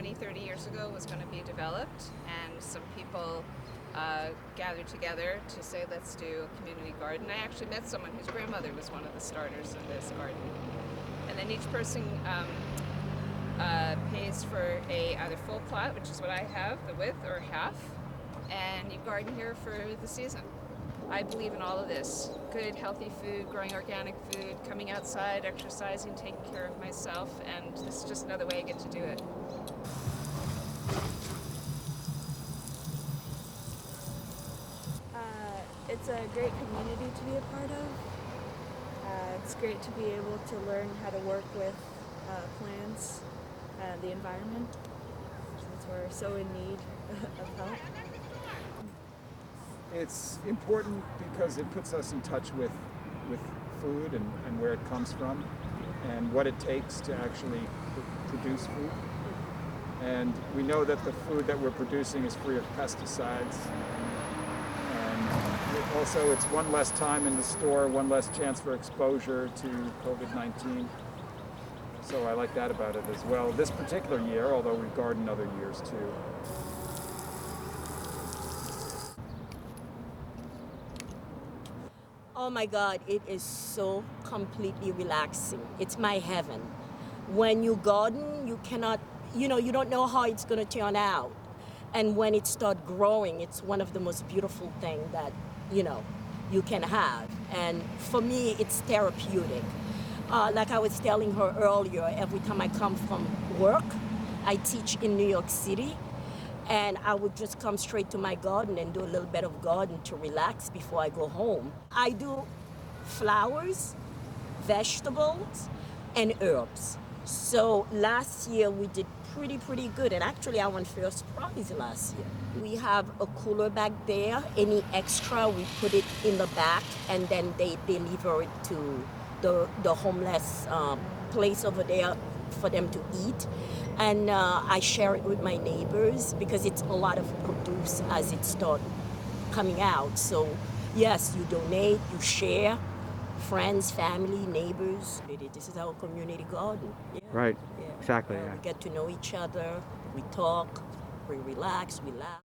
20, 30 years ago was going to be developed, and some people gathered together to say, let's do a community garden. I actually met someone whose grandmother was one of the starters of this garden. And then each person pays for either full plot, which is what I have, the width, or half, and you garden here for the season. I believe in all of this. Good, healthy food, growing organic food, coming outside, exercising, taking care of myself, and this is just another way I get to do it. It's a great community to be a part of. It's great to be able to learn how to work with plants, the environment, since we're so in need of help. It's important because it puts us in touch with food and where it comes from and what it takes to actually produce food. And we know that the food that we're producing is free of pesticides. And also it's one less time in the store, one less chance for exposure to COVID-19. So I like that about it as well. This particular year, although we've gardened other years too. Oh my God, it is so completely relaxing. It's my heaven. When you garden, you cannot, you don't know how it's going to turn out. And when it starts growing, it's one of the most beautiful things that, you can have. And for me, it's therapeutic. Like I was telling her earlier, every time I come from work, I teach in New York City. And I would just come straight to my garden and do a little bit of garden to relax before I go home. I do flowers, vegetables, and herbs. So last year we did pretty good, and actually I won first prize last year. We have a cooler back there. Any extra, we put it in the back, and then they deliver it to the homeless place over there for them to eat. And I share it with my neighbors because it's a lot of produce as it starts coming out. So yes, you donate, you share, friends, family, neighbors. This is our community garden. Yeah. Right, Yeah. exactly. We get to know each other, we talk, we relax, we laugh.